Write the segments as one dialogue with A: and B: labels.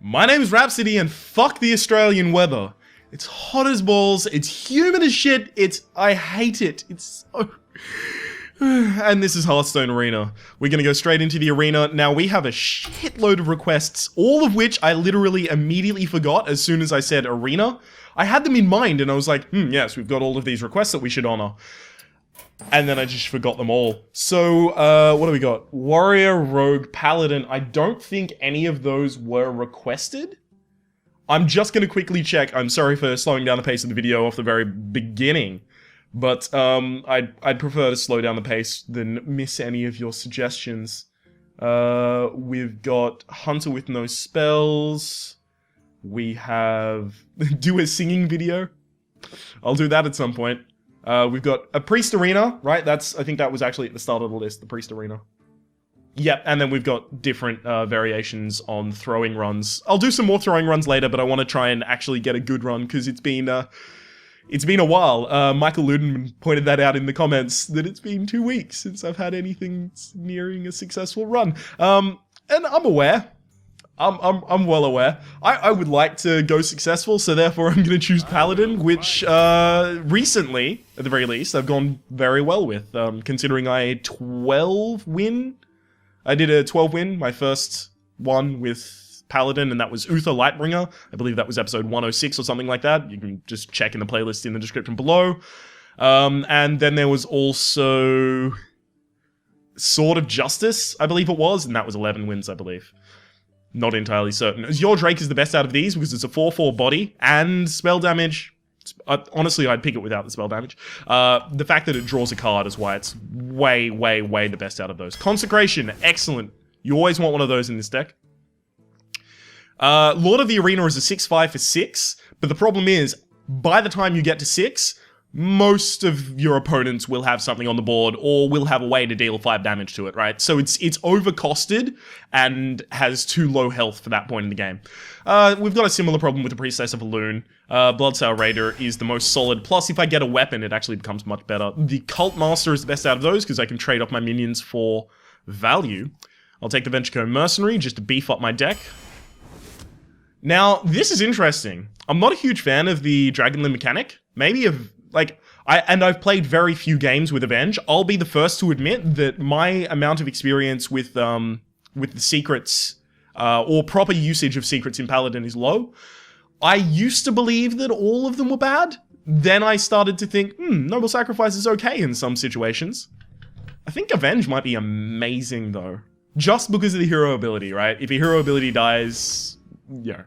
A: My name is Rhapsody and fuck the Australian weather. It's hot as balls, it's humid as shit, I hate it, it's so... And this is Hearthstone Arena. We're gonna go straight into the arena. Now we have a shitload of requests, all of which I literally immediately forgot as soon as I said arena. I had them in mind and I was like, yes, we've got all of these requests that we should honor. And then I just forgot them all. So, what do we got? Warrior, Rogue, Paladin. I don't think any of those were requested. I'm just gonna quickly check. I'm sorry for slowing down the pace of the video off the very beginning. But, I'd prefer to slow down the pace than miss any of your suggestions. We've got Hunter with no spells. We have... do a singing video. I'll do that at some point. We've got a Priest Arena, right? I think that was actually at the start of the list, the Priest Arena. Yep, and then we've got different variations on throwing runs. I'll do some more throwing runs later, but I want to try and actually get a good run, because it's been a while. Michael Ludenman pointed that out in the comments, that it's been 2 weeks since I've had anything nearing a successful run. And I'm aware. I'm well aware. I would like to go successful, so therefore I'm going to choose Paladin, which recently, at the very least, I've gone very well with, considering I 12 win. I did a 12 win, my first one with Paladin, and that was Uther Lightbringer. I believe that was episode 106 or something like that. You can just check in the playlist in the description below. And then there was also Sword of Justice, I believe it was, and that was 11 wins, I believe. Not entirely certain. Your Drake is the best out of these because it's a 4/4 body and spell damage. Honestly, I'd pick it without the spell damage. The fact that it draws a card is why it's way, way, way the best out of those. Consecration, excellent. You always want one of those in this deck. Lord of the Arena is a 6/5 for 6, but the problem is, by the time you get to 6, most of your opponents will have something on the board or will have a way to deal 5 damage to it, right? So it's overcosted and has too low health for that point in the game. We've got a similar problem with the Priestess of Elune. Bloodsail Raider is the most solid, plus if I get a weapon, it actually becomes much better. The Cult Master is the best out of those because I can trade off my minions for value. I'll take the Ventrico Mercenary just to beef up my deck. Now, this is interesting. I'm not a huge fan of the Dragonlin mechanic. I've played very few games with Avenge. I'll be the first to admit that my amount of experience with the secrets, or proper usage of secrets in Paladin is low. I used to believe that all of them were bad. Then I started to think, Noble Sacrifice is okay in some situations. I think Avenge might be amazing, though. Just because of the hero ability, right? If your hero ability dies, yeah.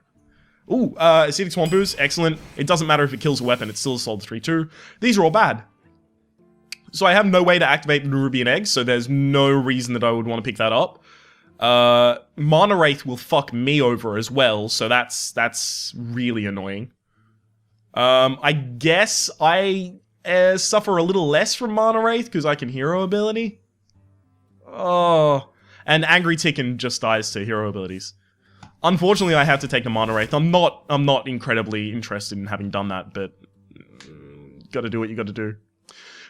A: Ooh, Acidic Swamp Ooze, excellent. It doesn't matter if it kills a weapon, it's still a solid 3/2. These are all bad. So I have no way to activate the Nerubian Egg, so there's no reason that I would want to pick that up. Mana Wraith will fuck me over as well, so that's really annoying. I guess I suffer a little less from Mana Wraith, because I can hero ability. Oh, and Angry Ticken just dies to hero abilities. Unfortunately, I have to take the Mana Wraith. I'm not incredibly interested in having done that, but gotta do what you gotta do.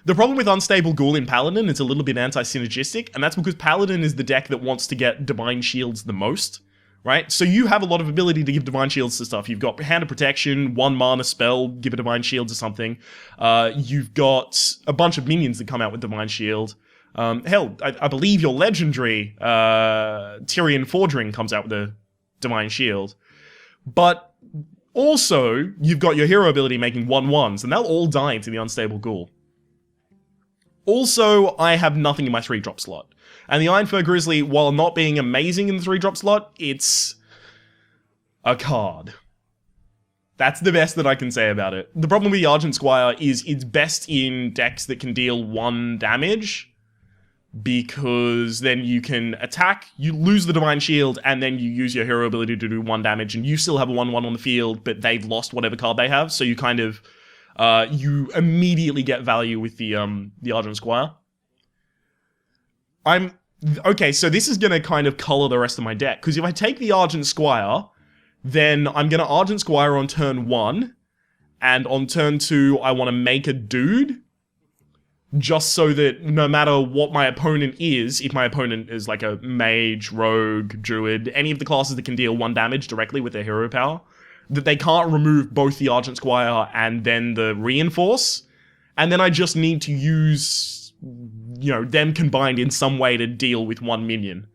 A: The problem with Unstable Ghoul in Paladin is a little bit anti-synergistic, and that's because Paladin is the deck that wants to get Divine Shields the most, right? So you have a lot of ability to give Divine Shields to stuff. You've got Hand of Protection, 1 mana spell, give a Divine Shield to something. You've got a bunch of minions that come out with Divine Shield. Hell, I believe your legendary Tyrion Fordring comes out with a Divine Shield. But also, you've got your hero ability making 1/1s, and they'll all die to the Unstable Ghoul. Also, I have nothing in my 3-drop slot. And the Ironfur Grizzly, while not being amazing in the 3-drop slot, it's a card. That's the best that I can say about it. The problem with the Argent Squire is it's best in decks that can deal 1 damage, because then you can attack, you lose the Divine Shield, and then you use your hero ability to do 1 damage, and you still have a 1/1 on the field, but they've lost whatever card they have, so you kind of, you immediately get value with the Argent Squire. Okay, so this is gonna kind of color the rest of my deck, because if I take the Argent Squire, then I'm gonna Argent Squire on turn 1, and on turn 2, I want to make a dude. just so that no matter what my opponent is, if my opponent is like a mage, rogue, druid, any of the classes that can deal 1 damage directly with their hero power, that they can't remove both the Argent Squire and then the Reinforce, and then I just need to use, you know, them combined in some way to deal with 1 minion.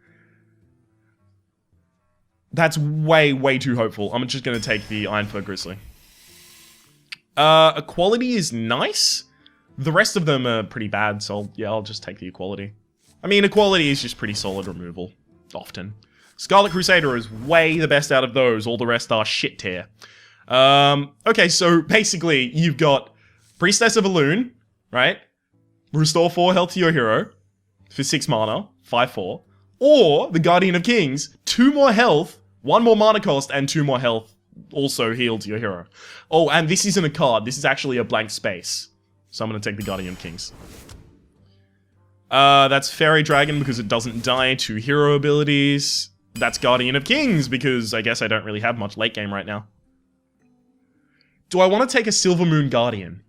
A: That's way, way too hopeful. I'm just going to take the Ironfur Grizzly. Equality is nice. The rest of them are pretty bad, so yeah, I'll just take the Equality. I mean, Equality is just pretty solid removal, often. Scarlet Crusader is way the best out of those, all the rest are shit tier. Okay, so basically, you've got Priestess of Elune, right? Restore 4 health to your hero for 6 mana, 5/4. Or the Guardian of Kings, 2 more health, 1 more mana cost, and 2 more health also heal to your hero. Oh, and this isn't a card, this is actually a blank space. So I'm going to take the Guardian of Kings. That's Fairy Dragon because it doesn't die to hero abilities. That's Guardian of Kings because I guess I don't really have much late game right now. Do I want to take a Silver Moon Guardian?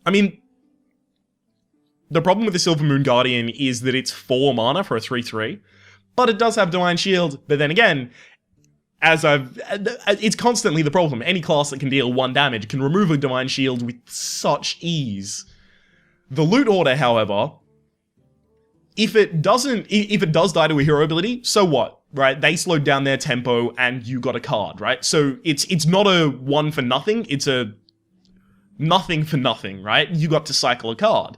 A: I mean, the problem with the Silver Moon Guardian is that it's 4 mana for a 3/3, but it does have Divine Shield, but then again, it's constantly the problem. Any class that can deal 1 damage can remove a Divine Shield with such ease. The Loot Order, however, if it does die to a hero ability, so what, right? They slowed down their tempo and you got a card, right? So it's not a 1 for nothing, it's a nothing for nothing, right? You got to cycle a card.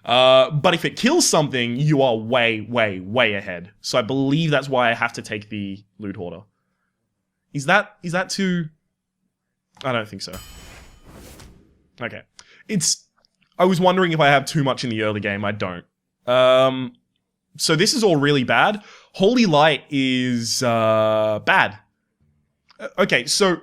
A: But if it kills something, you are way, way, way ahead. So I believe that's why I have to take the Loot Hoarder. Is that too... I don't think so. Okay. I was wondering if I have too much in the early game. I don't. So this is all really bad. Holy Light is bad. Okay, so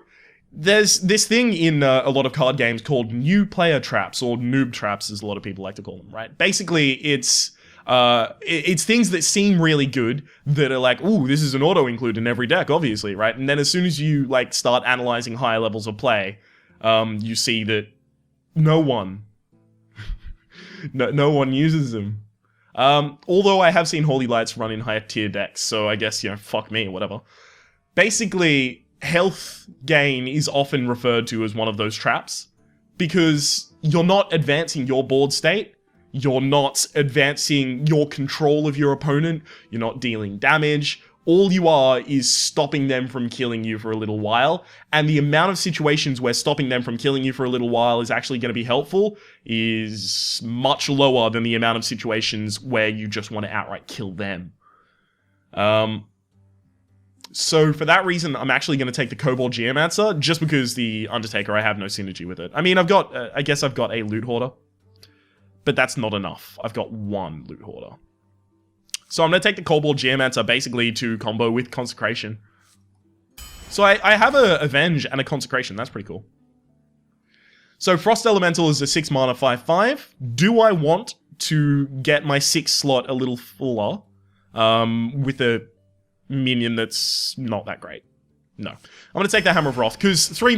A: there's this thing in a lot of card games called new player traps, or noob traps as a lot of people like to call them, right? Basically, it's things that seem really good that are like, ooh, this is an auto-include in every deck, obviously, right? And then as soon as you like start analyzing higher levels of play, you see that no one uses them. Although I have seen Holy Lights run in higher tier decks, so I guess, you know, fuck me, whatever. Basically, health gain is often referred to as one of those traps, because you're not advancing your board state, you're not advancing your control of your opponent, you're not dealing damage, all you are is stopping them from killing you for a little while, and the amount of situations where stopping them from killing you for a little while is actually going to be helpful is much lower than the amount of situations where you just want to outright kill them. So for that reason, I'm actually going to take the Kobold Geomancer, just because the Undertaker, I have no synergy with it. I mean, I guess I've got a Loot Hoarder, but that's not enough. I've got 1 Loot Hoarder. So I'm going to take the Kobold Geomancer basically to combo with Consecration. So I have a Avenge and a Consecration. That's pretty cool. So Frost Elemental is a 6 mana 5/5. Do I want to get my 6 slot a little fuller with a minion that's not that great? No. I'm going to take the Hammer of Wrath, because 3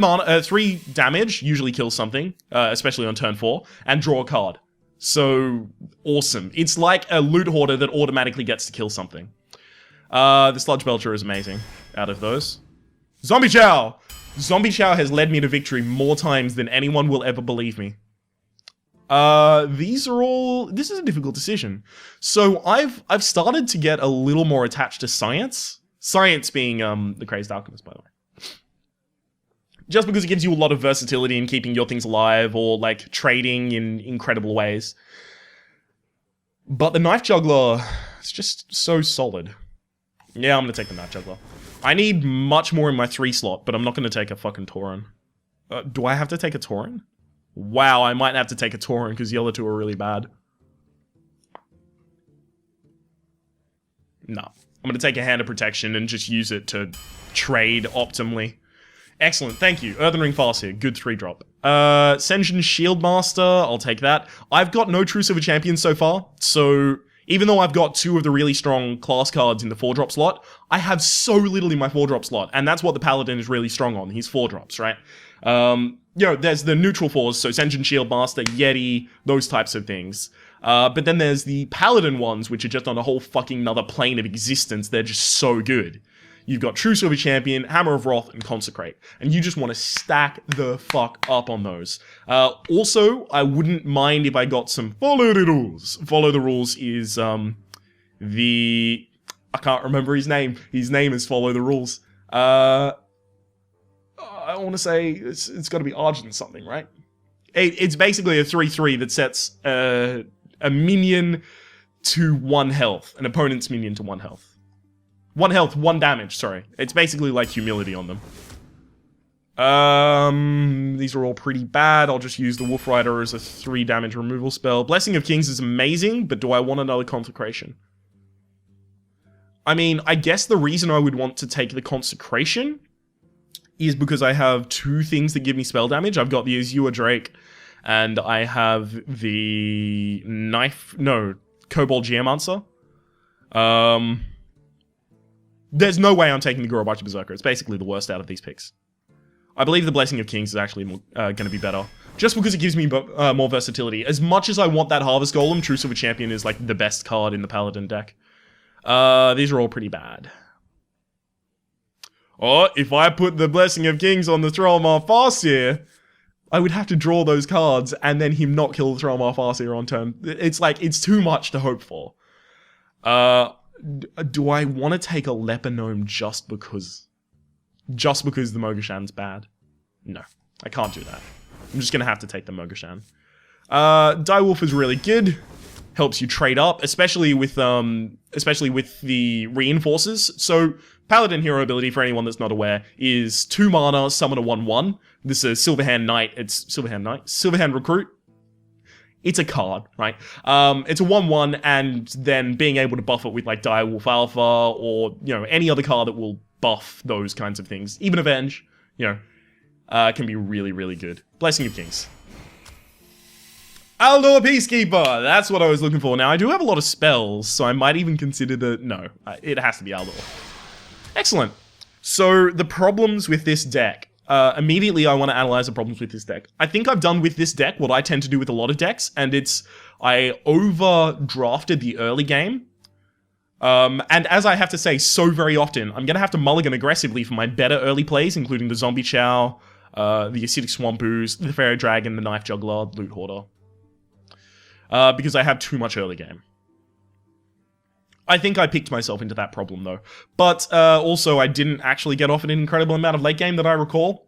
A: damage usually kills something, especially on turn 4, and draw a card. So, awesome. It's like a Loot Hoarder that automatically gets to kill something. The Sludge Belcher is amazing out of those. Zombie Chow! Zombie Chow has led me to victory more times than anyone will ever believe me. This is a difficult decision. So, I've started to get a little more attached to Science. Science being, the Crazed Alchemist, by the way. Just because it gives you a lot of versatility in keeping your things alive, or like trading in incredible ways. But the Knife Juggler is just so solid. Yeah, I'm going to take the Knife Juggler. I need much more in my 3 slot, but I'm not going to take a fucking Tauren. Do I have to take a Tauren? Wow, I might have to take a Tauren because the other 2 are really bad. No. I'm going to take a Hand of Protection and just use it to trade optimally. Excellent, thank you. Earthen Ring Farseer, good 3-drop. Sen'jin Shieldmaster, I'll take that. I've got no Truce of a Champion so far, so Even though I've got 2 of the really strong class cards in the 4-drop slot, I have so little in my 4-drop slot, and that's what the Paladin is really strong on, his 4-drops, right? There's the neutral 4s, so Sen'jin Shield Master, Yeti, those types of things. But then there's the Paladin ones, which are just on a whole fucking another plane of existence. They're just so good. You've got True Silver Champion, Hammer of Wrath, and Consecrate. And you just want to stack the fuck up on those. Also, I wouldn't mind if I got some Follow the Rules. Follow the Rules is, I can't remember his name. His name is Follow the Rules. I want to say it's got to be Argent something, right? It's basically a 3/3 that sets a minion to 1 health. An opponent's minion to 1 health. 1 health, 1 damage, sorry. It's basically like Humility on them. These are all pretty bad. I'll just use the Wolf Rider as a 3 damage removal spell. Blessing of Kings is amazing, but do I want another Consecration? I mean, I guess the reason I would want to take the Consecration is because I have 2 things that give me spell damage. I've got the Azure Drake, and I have the Kobold Geomancer. There's no way I'm taking the Gorobachi Berserker. It's basically the worst out of these picks. I believe the Blessing of Kings is actually going to be better. Just because it gives me more versatility. As much as I want that Harvest Golem, True Silver Champion is like the best card in the Paladin deck. These are all pretty bad. Or, if I put the Blessing of Kings on the Thrallmar Farseer, I would have to draw those cards and then him not kill the Thrallmar Farseer on turn. It's like, it's too much to hope for. Do I want to take a Leper Gnome just because the Mogashan's bad? No, I can't do that. I'm just going to have to take the Mogashan. Direwolf is really good. Helps you trade up, especially with the reinforces. So, Paladin hero ability, for anyone that's not aware, is 2 mana, summon a 1/1. This is Silverhand Knight. It's Silverhand Recruit. It's a card, right? It's a 1/1, and then being able to buff it with like Direwolf Alpha or any other card that will buff those kinds of things. Even Avenge, can be really, really good. Blessing of Kings. Aldor Peacekeeper! That's what I was looking for. Now, I do have a lot of spells, so I might even consider it has to be Aldor. Excellent. So, the problems with this deck. Immediately, I want to analyze the problems with this deck. I think I've done with this deck what I tend to do with a lot of decks, and I overdrafted the early game. And as I have to say so very often, I'm going to have to mulligan aggressively for my better early plays, including the Zombie Chow, the Acidic Swamp Ooze, the Fairy Dragon, the Knife Juggler, Loot Hoarder. Because I have too much early game. I think I picked myself into that problem, though. But also, I didn't actually get off an incredible amount of late game that I recall.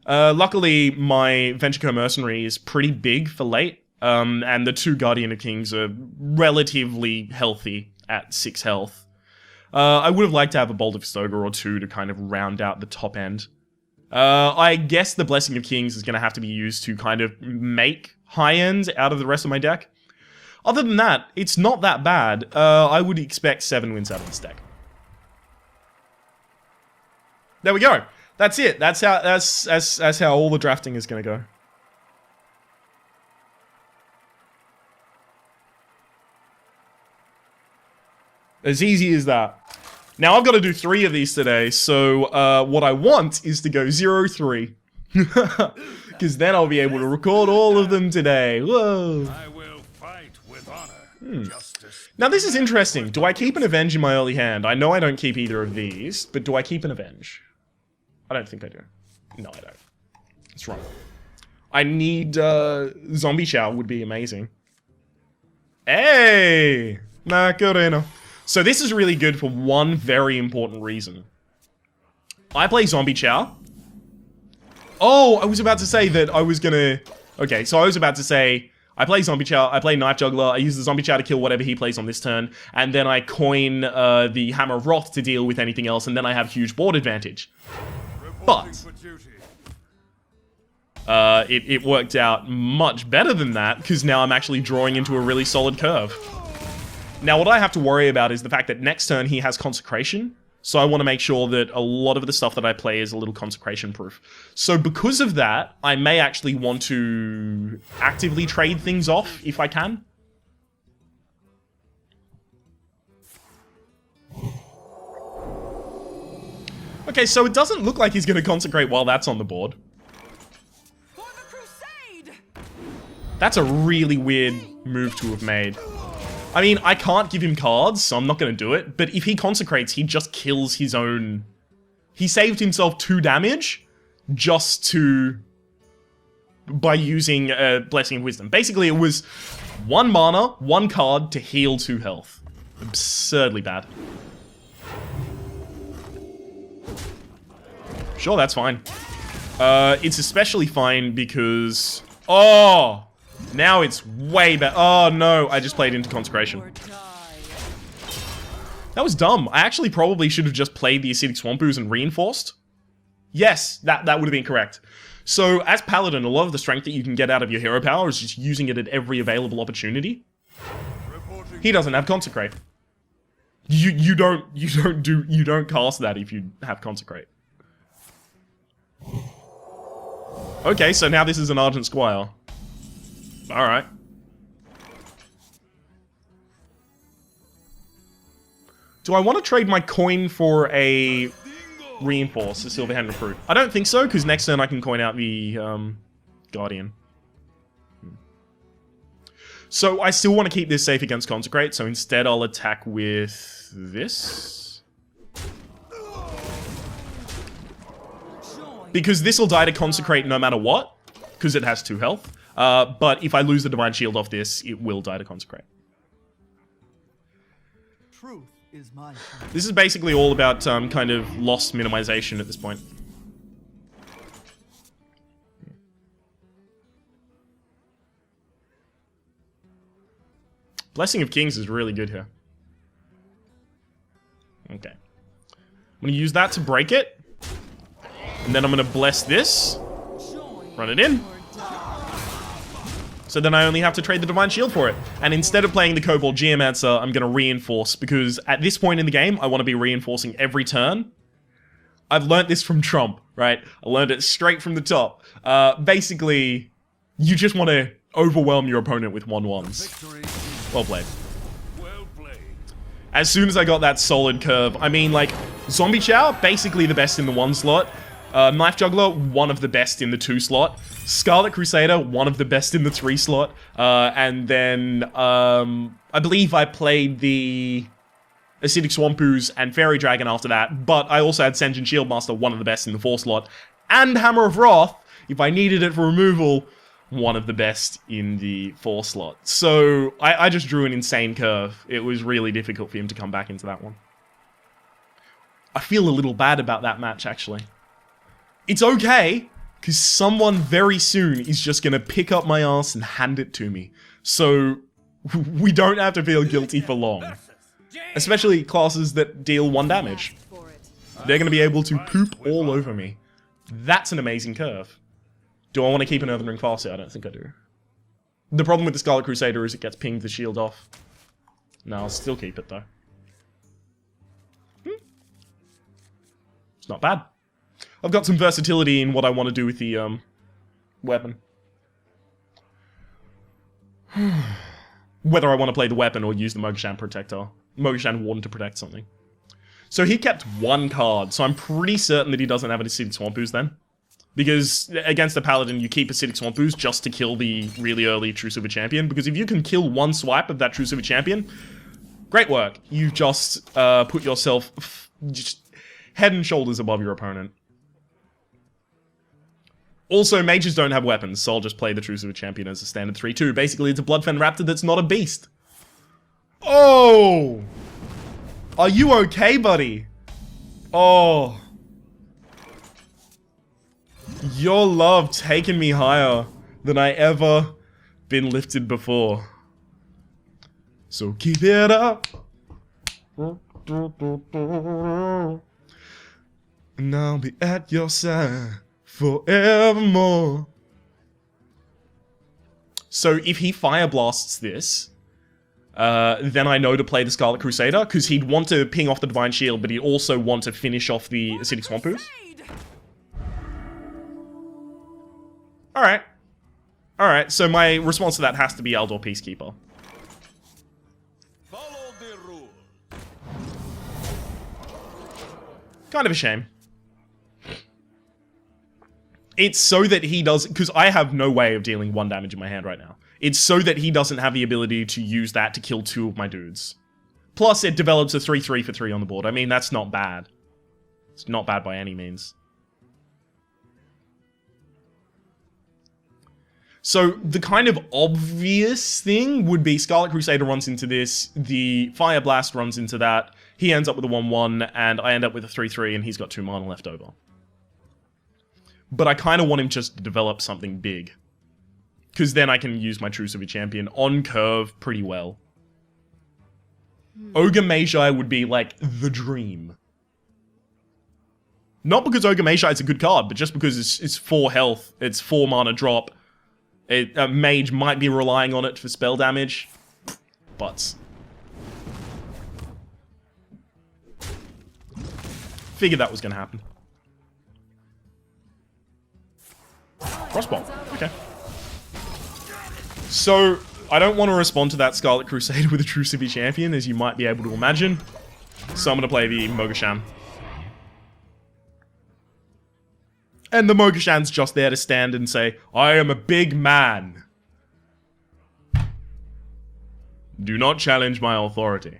A: Luckily, my Venture Mercenary is pretty big for late, and the 2 Guardian of Kings are relatively healthy at 6 health. I would have liked to have a Bolt of Stoger or 2 to kind of round out the top end. I guess the Blessing of Kings is going to have to be used to kind of make high ends out of the rest of my deck. Other than that, it's not that bad. I would expect 7 wins out of this deck. There we go. That's it. That's how all the drafting is going to go. As easy as that. Now, I've got to do 3 of these today, so what I want is to go 0-3. Because then I'll be able to record all of them today. Whoa. I will fight with honor. Now, this is interesting. Do I keep an Avenge in my early hand? I know I don't keep either of these, but do I keep an Avenge? I don't think I do. No, I don't. That's wrong. I need Zombie Chow would be amazing. Hey! Macarena. So this is really good for one very important reason. I play Zombie Chow. Oh, I was about to say that I was gonna... Okay, so I was about to say, I play Zombie Chow, I play Knife Juggler, I use the Zombie Chow to kill whatever he plays on this turn, and then I coin the Hammer of Wrath to deal with anything else, and then I have huge board advantage. But... it worked out much better than that, because now I'm actually drawing into a really solid curve. Now, what I have to worry about is the fact that next turn he has Consecration, so I want to make sure that a lot of the stuff that I play is a little Consecration proof. So because of that, I may actually want to actively trade things off if I can. Okay, so it doesn't look like he's going to consecrate while that's on the board.
B: For the crusade!
A: That's a really weird move to have made. I mean, I can't give him cards, so I'm not going to do it. But if he consecrates, he just kills his own... He saved himself 2 damage just to... by using Blessing of Wisdom. Basically, it was 1 mana, 1 card to heal 2 health. Absurdly bad. Sure, that's fine. It's especially fine because... Oh! Now it's way better. Oh no, I just played into Consecration. That was dumb. I actually probably should have just played the Acidic Swamp Ooze and Reinforced. Yes, that would have been correct. So, as Paladin, a lot of the strength that you can get out of your hero power is just using it at every available opportunity. He doesn't have Consecrate. You don't cast that if you have Consecrate. Okay, so now this is an Argent Squire. Alright. Do I want to trade my coin for a Reinforce, a Silverhand Recruit? I don't think so, because next turn I can coin out the Guardian. So I still want to keep this safe against Consecrate, so instead I'll attack with this. Because this will die to Consecrate no matter what, because it has 2 health. But if I lose the Divine Shield off this, it will die to Consecrate.
C: Truth is my
A: this is basically all about kind of loss minimization at this point. Blessing of Kings is really good here. Okay. I'm going to use that to break it. And then I'm going to bless this. Run it in. So then I only have to trade the Divine Shield for it. And instead of playing the Kobold Geomancer, I'm going to reinforce, because at this point in the game, I want to be reinforcing every turn. I've learnt this from Trump, right? I learned it straight from the top. Basically, you just want to overwhelm your opponent with 1/1s. Well played.
D: Well played.
A: As soon as I got that solid curve, I mean, like, Zombie Chow, basically the best in the 1 slot. Knife Juggler, one of the best in the 2 slot. Scarlet Crusader, one of the best in the 3 slot. And then, I believe I played the Acidic Swamp Ooze and Fairy Dragon after that. But I also had Sen'jin Shieldmaster, one of the best in the 4 slot. And Hammer of Wrath, if I needed it for removal, one of the best in the 4 slot. So, I just drew an insane curve. It was really difficult for him to come back into that one. I feel a little bad about that match, actually. It's okay, because someone very soon is just going to pick up my ass and hand it to me. So, we don't have to feel guilty for long. Especially classes that deal 1 damage. They're going to be able to poop all over me. That's an amazing curve. Do I want to keep an Earthen Ring Farseer? I don't think I do. The problem with the Scarlet Crusader is it gets pinged the shield off. No, I'll still keep it, though. It's not bad. I've got some versatility in what I want to do with the, weapon. Whether I want to play the weapon or use the Mogashan Protector. Mogashan Warden to protect something. So he kept 1 card, so I'm pretty certain that he doesn't have an Acidic Swamp Ooze then. Because against the Paladin, you keep Acidic Swamp Ooze just to kill the really early True Silver Champion. Because if you can kill 1 swipe of that True Silver Champion, great work. You've just put yourself just head and shoulders above your opponent. Also, mages don't have weapons, so I'll just play the True Silver Champion as a standard 3-2. Basically, it's a Bloodfen Raptor that's not a beast. Oh! Are you okay, buddy? Oh. Your love taken me higher than I ever been lifted before. So keep it up. And I'll be at your side forevermore. So if he Fire Blasts this, then I know to play the Scarlet Crusader, because he'd want to ping off the Divine Shield, but he'd also want to finish off the Acidic Swamp Ooze. Alright. Alright, so my response to that has to be Aldor Peacekeeper.
D: Follow the rule.
A: Kind of a shame. It's so that he does, because I have no way of dealing 1 damage in my hand right now. It's so that he doesn't have the ability to use that to kill 2 of my dudes. Plus, it develops a 3/3 for 3 on the board. I mean, that's not bad. It's not bad by any means. So, the kind of obvious thing would be Scarlet Crusader runs into this, the Fire Blast runs into that, he ends up with a 1/1, and I end up with a 3/3, and he's got 2 mana left over. But I kind of want him just to develop something big. Because then I can use my Truce of a Champion on curve pretty well. Ogre Magi would be, like, the dream. Not because Ogre Magi is a good card, but just because it's 4 health, it's 4 mana drop. A mage might be relying on it for spell damage. Butts. Figured that was going to happen. Crossbow. Okay. So, I don't want to respond to that Scarlet Crusader with a Truce of a Champion, as you might be able to imagine. So I'm going to play the Mogashan. And the Mogashan's just there to stand and say, I am a big man. Do not challenge my authority.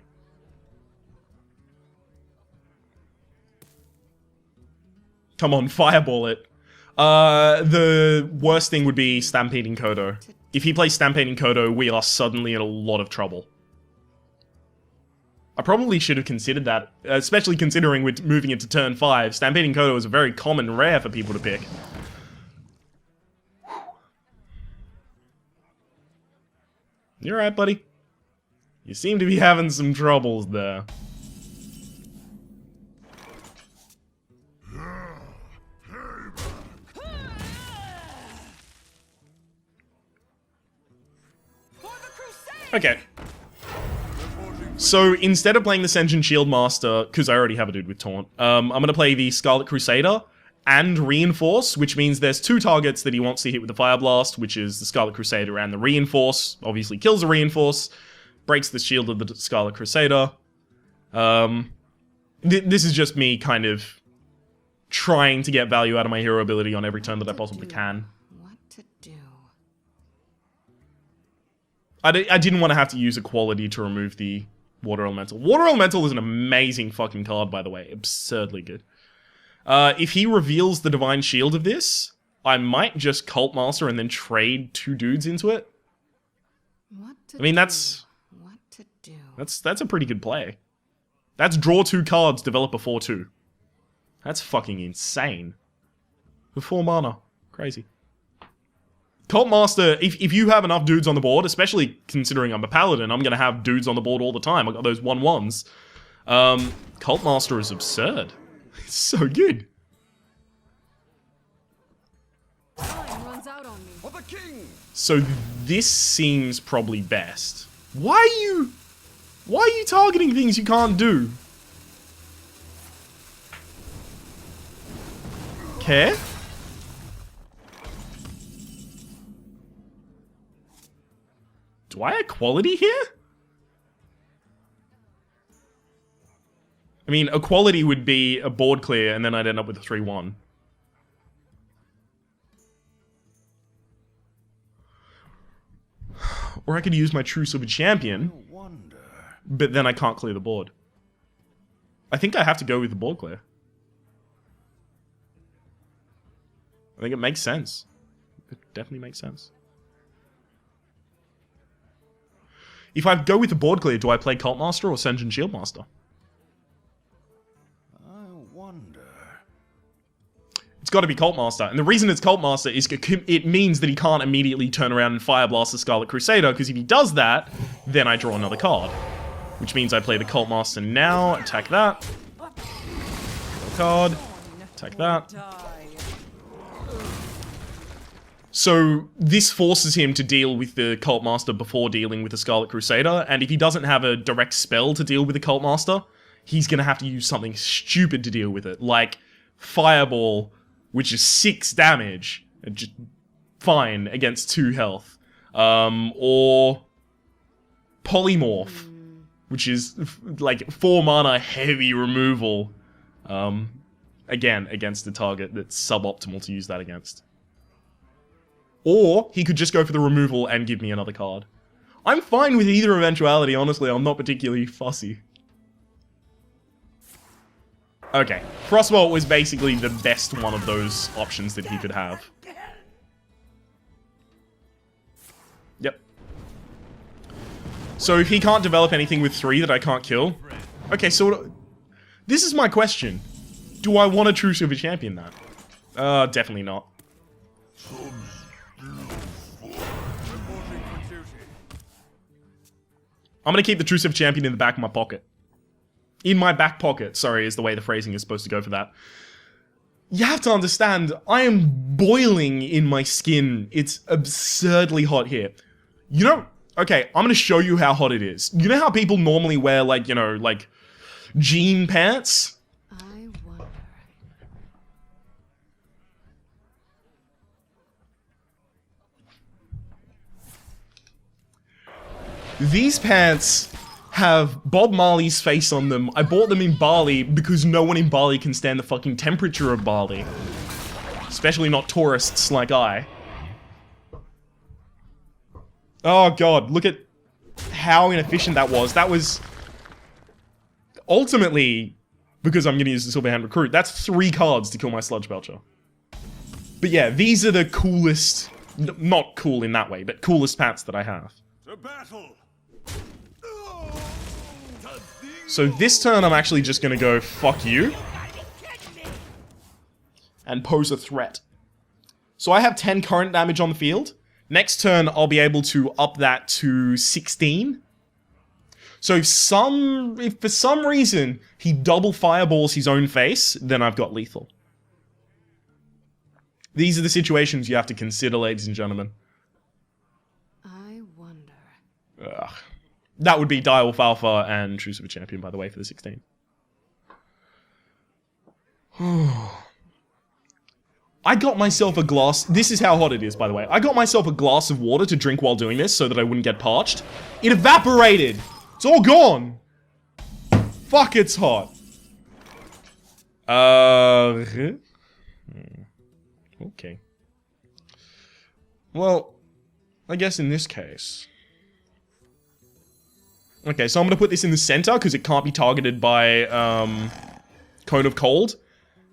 A: Come on, fireball it. The worst thing would be Stampeding Kodo. If he plays Stampeding Kodo, we are suddenly in a lot of trouble. I probably should have considered that, especially considering we're moving into turn 5. Stampeding Kodo is a very common rare for people to pick. You alright, buddy? You seem to be having some troubles there. Okay. So, instead of playing the Sen'jin Shieldmaster, because I already have a dude with Taunt, I'm going to play the Scarlet Crusader and Reinforce, which means there's 2 targets that he wants to hit with the Fire Blast, which is the Scarlet Crusader and the Reinforce. Obviously kills the Reinforce, breaks the shield of the Scarlet Crusader. This is just me kind of trying to get value out of my hero ability on every turn that I possibly can.
B: What to do?
A: I didn't want to have to use Equality to remove the Water Elemental. Water Elemental is an amazing fucking card, by the way. Absurdly good. If he reveals the Divine Shield of this, I might just Cult Master and then trade 2 dudes into it.
B: What to
A: I mean, that's a pretty good play. That's draw 2 cards, develop a 4/2. That's fucking insane. For 4 mana. Crazy. Cult Master, if you have enough dudes on the board, especially considering I'm a Paladin, I'm going to have dudes on the board all the time. I got those 1/1s. Cult Master is absurd. It's so good.
B: Time runs out on me.
C: For the king!
A: So this seems probably best. Why are you targeting things you can't do? Care? Do I Equality here? I mean, Equality would be a board clear, and then I'd end up with a 3/1. Or I could use my Truce of a Champion, but then I can't clear the board. I think I have to go with the board clear. I think it makes sense. It definitely makes sense. If I go with the board clear, do I play Cult Master or Sen'jin Shieldmaster?
C: I wonder.
A: It's got to be Cult Master. And the reason it's Cult Master is it means that he can't immediately turn around and Fire Blast the Scarlet Crusader, because if he does that, then I draw another card. Which means I play the Cult Master now, attack that. Card, attack that. So this forces him to deal with the Cult Master before dealing with the Scarlet Crusader, and if he doesn't have a direct spell to deal with the Cult Master, he's going to have to use something stupid to deal with it, like Fireball, which is 6 damage, just fine against 2 health, or Polymorph, which is like 4 mana heavy removal, again, against the target that's suboptimal to use that against. Or he could just go for the removal and give me another card. I'm fine with either eventuality, honestly. I'm not particularly fussy. Okay. Frostbolt was basically the best one of those options that he could have. Yep. So if he can't develop anything with 3 that I can't kill... Okay, so... This is my question. Do I want a True Silver Champion that? Definitely not. I'm gonna keep the True Silver Champion in the back of my pocket. In my back pocket, sorry, is the way the phrasing is supposed to go for that. You have to understand, I am boiling in my skin. It's absurdly hot here. You know, okay, I'm gonna show you how hot it is. You know how people normally wear, like, you know, like, jean pants?
B: I wonder.
A: These pants have Bob Marley's face on them. I bought them in Bali because no one in Bali can stand the fucking temperature of Bali. Especially not tourists like I. Oh god, look at how inefficient that was. That was... Ultimately, because I'm gonna use the Silverhand Recruit, that's 3 cards to kill my Sludge Belcher. But yeah, these are the coolest... Not cool in that way, but coolest pants that I have.
D: To battle!
A: So this turn, I'm actually just gonna go, fuck you. And pose a threat. So I have 10 current damage on the field. Next turn, I'll be able to up that to 16. So if for some reason he double fireballs his own face, then I've got lethal. These are the situations you have to consider, ladies and gentlemen.
B: I wonder.
A: Ugh. That would be Direwolf Alpha and True Silver Champion, by the way, for the 16. I got myself a glass... This is how hot it is, by the way. I got myself a glass of water to drink while doing this so that I wouldn't get parched. It evaporated! It's all gone! Fuck, it's hot. Okay. Well, I guess in this case... Okay, so I'm gonna put this in the center because it can't be targeted by Cone of Cold.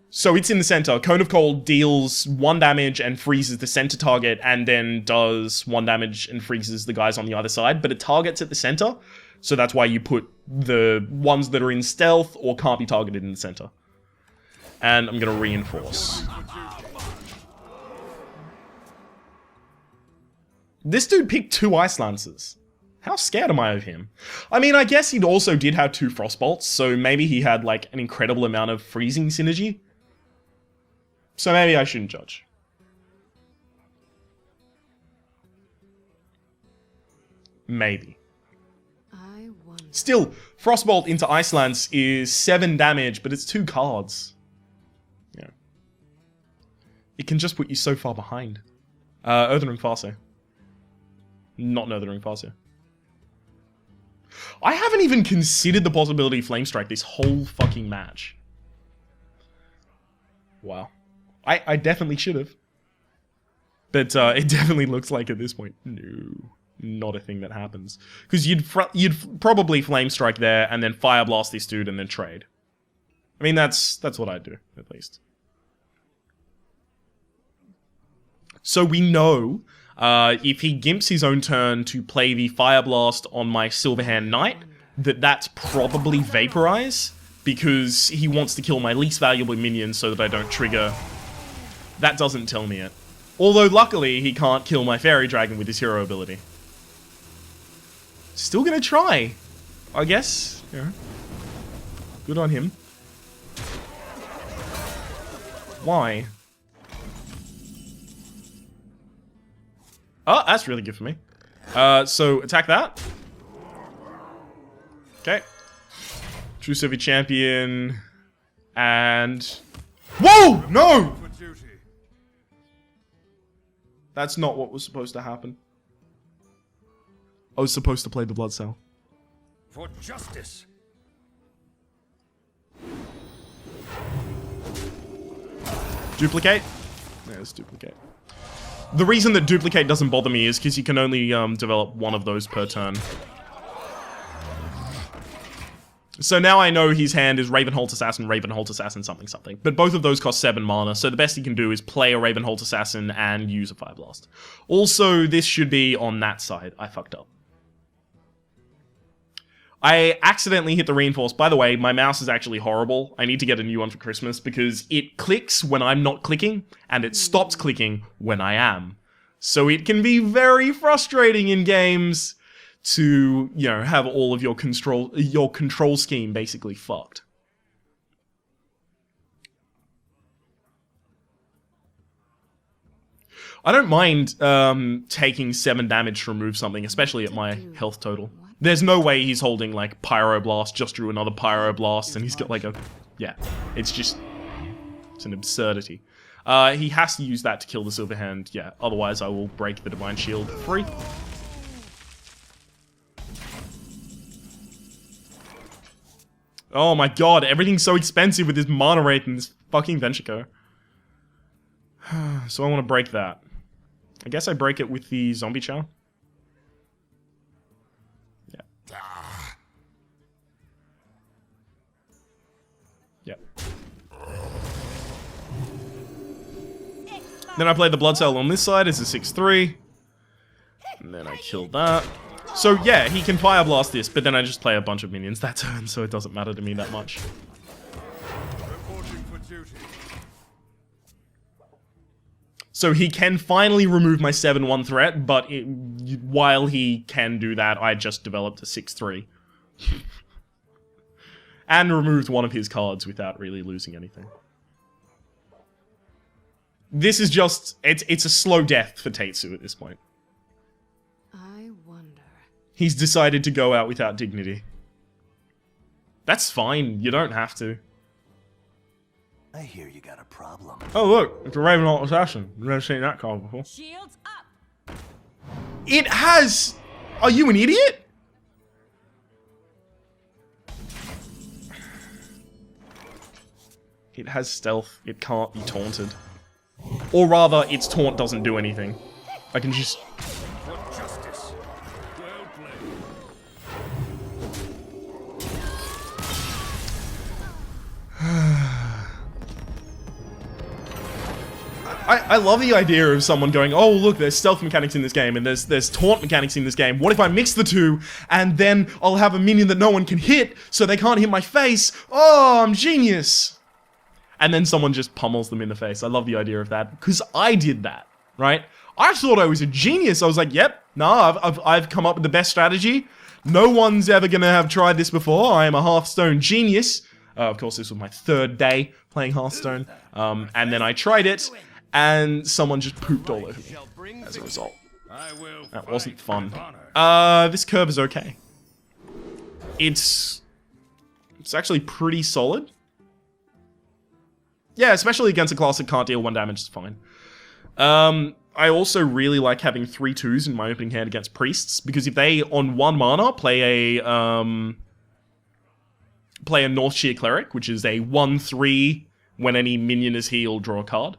A: So it's in the center. Cone of Cold deals 1 damage and freezes the center target, and then does 1 damage and freezes the guys on the other side. But it targets at the center, so that's why you put the ones that are in stealth or can't be targeted in the center. And I'm gonna reinforce. This dude picked 2 Ice Lancers. How scared am I of him? I mean, I guess he also did have 2 Frostbolts, so maybe he had, like, an incredible amount of freezing synergy. So maybe I shouldn't judge. Maybe.
B: I wonder.
A: Still, Frostbolt into Ice Lance is 7 damage, but it's 2 cards. Yeah. It can just put you so far behind. Earthring Farseer. Not Earthring Farseer. I haven't even considered the possibility of Flame Strike this whole fucking match. Wow. I definitely should have. But it definitely looks like at this point, no, not a thing that happens. Because you'd probably Flame Strike there and then Fire Blast this dude and then trade. I mean, that's what I'd do, at least. So we know... if he gimps his own turn to play the Fire Blast on my Silverhand Knight, that's probably Vaporize, because he wants to kill my least valuable minion so that I don't trigger. That doesn't tell me it. Although, luckily, he can't kill my Fairy Dragon with his hero ability. Still gonna try, I guess. Yeah. Good on him. Why? Oh, that's really good for me. So, attack that. Okay. True Silver Champion. And... Whoa! No! That's not what was supposed to happen. I was supposed to play the Blood Cell.
D: For justice.
A: Duplicate? Yeah, let's duplicate. The reason that duplicate doesn't bother me is because you can only develop one of those per turn. So now I know his hand is Ravenholt Assassin, something, something. But both of those cost 7 mana, so the best he can do is play a Ravenholt Assassin and use a Fire Blast. Also, this should be on that side. I fucked up. I accidentally hit the reinforce. By the way, my mouse is actually horrible. I need to get a new one for Christmas because it clicks when I'm not clicking, and it stops clicking when I am. So it can be very frustrating in games to, you know, have all of your control scheme basically fucked. I don't mind taking 7 damage to remove something, especially at my health total. There's no way he's holding, like, Pyroblast, just drew another Pyroblast, and he's got, like, a... Yeah, it's just... It's an absurdity. He has to use that to kill the Silver Hand, yeah, otherwise I will break the Divine Shield free. Oh my god, everything's so expensive with this mana rate and this fucking Venture. So I want to break that. I guess I break it with the Zombie Chow. Yeah. Yep. Then I play the Blood Cell on this side as a 6/3. And then I kill that. So yeah, he can Fire Blast this, but then I just play a bunch of minions that turn, so it doesn't matter to me that much.
D: Reporting for duty.
A: So he can finally remove my 7/1 threat, but while he can do that, I just developed a 6/3. And removed one of his cards without really losing anything. This is just... It's a slow death for Tetsu at this point.
B: I wonder.
A: He's decided to go out without dignity. That's fine, you don't have to.
C: I hear you got a problem.
A: Oh look, it's a Ravenholt Assassin. I've never seen that card before.
E: Shields up.
A: It has... Are you an idiot? It has stealth. It can't be taunted. Or rather, its taunt doesn't do anything. I can just...
D: For justice. Well played.
A: I love the idea of someone going, oh look, there's stealth mechanics in this game, and there's taunt mechanics in this game. What if I mix the two, and then I'll have a minion that no one can hit, so they can't hit my face? Oh, I'm genius! And then someone just pummels them in the face. I love the idea of that, because I did that, right? I thought I was a genius. I was like, yep, nah, I've come up with the best strategy. No one's ever gonna have tried this before. I am a Hearthstone genius. Of course, this was my 3rd day playing Hearthstone. And then I tried it, and someone just pooped all over me as a result. That wasn't fun. This curve is okay. It's actually pretty solid. Yeah, especially against a class that can't deal 1 damage, it's fine. I also really like having 3/2s in my opening hand against priests, because if they, on 1 mana, play a Northshire Cleric, which is a 1/3, when any minion is healed, draw a card.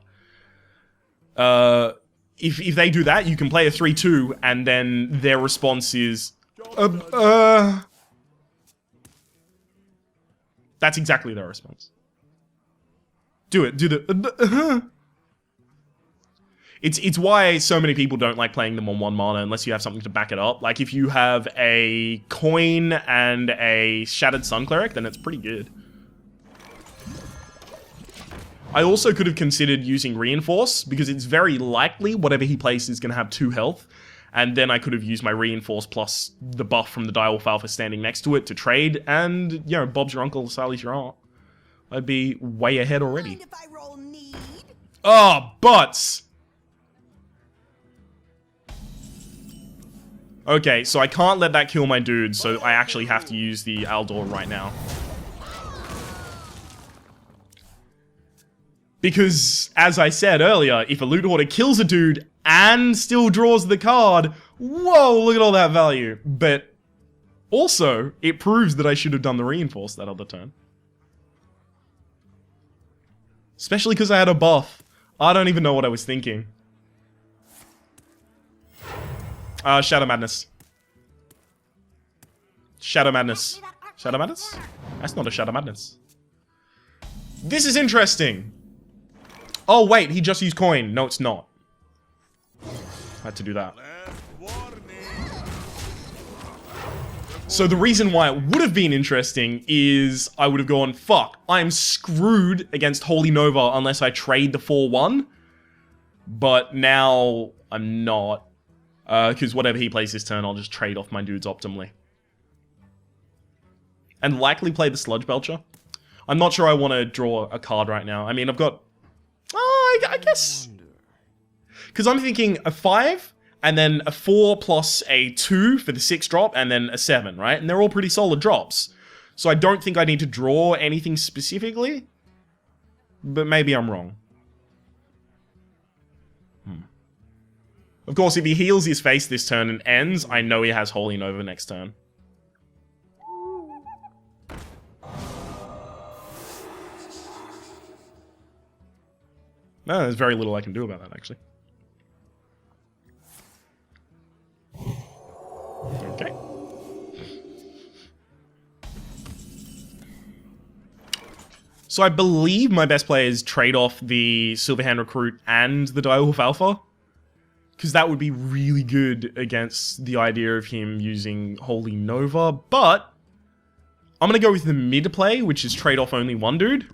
A: If they do that, you can play a 3/2, and then their response is... That's exactly their response. Do it. Do the... It's why so many people don't like playing them on 1 mana unless you have something to back it up. Like, if you have a Coin and a Shattered Sun Cleric, then it's pretty good. I also could have considered using Reinforce, because it's very likely whatever he plays is going to have 2 health. And then I could have used my Reinforce plus the buff from the Direwolf Alpha standing next to it to trade, and, you know, Bob's your uncle, Sally's your aunt. I'd be way ahead already.
E: Mind if I roll need?
A: Oh, butts! Okay, so I can't let that kill my dude, so I actually have to use the Aldor right now. Because, as I said earlier, if a Loot Hoarder kills a dude and still draws the card, whoa, look at all that value. But also, it proves that I should have done the Reinforce that other turn. Especially because I had a buff. I don't even know what I was thinking. Shadow Madness. Shadow Madness. Shadow Madness? That's not a Shadow Madness. This is interesting. Oh, wait, he just used coin. No, it's not. I had to do that. So the reason why it would have been interesting is I would have gone, fuck, I'm screwed against Holy Nova unless I trade the 4-1. But now I'm not. Because whatever he plays this turn, I'll just trade off my dudes optimally. And likely play the Sludge Belcher. I'm not sure I want to draw a card right now. I mean, I've got... Oh, I guess... Because I'm thinking a 5, and then a 4 plus a 2 for the 6 drop, and then a 7, right? And they're all pretty solid drops. So I don't think I need to draw anything specifically. But maybe I'm wrong. Of course, if he heals his face this turn and ends, I know he has Holy Nova next turn. No, there's very little I can do about that, actually. Okay. So I believe my best players trade off the Silverhand Recruit and the Direwolf Alpha. Because that would be really good against the idea of him using Holy Nova. But I'm going to go with the mid play, which is trade off only one dude.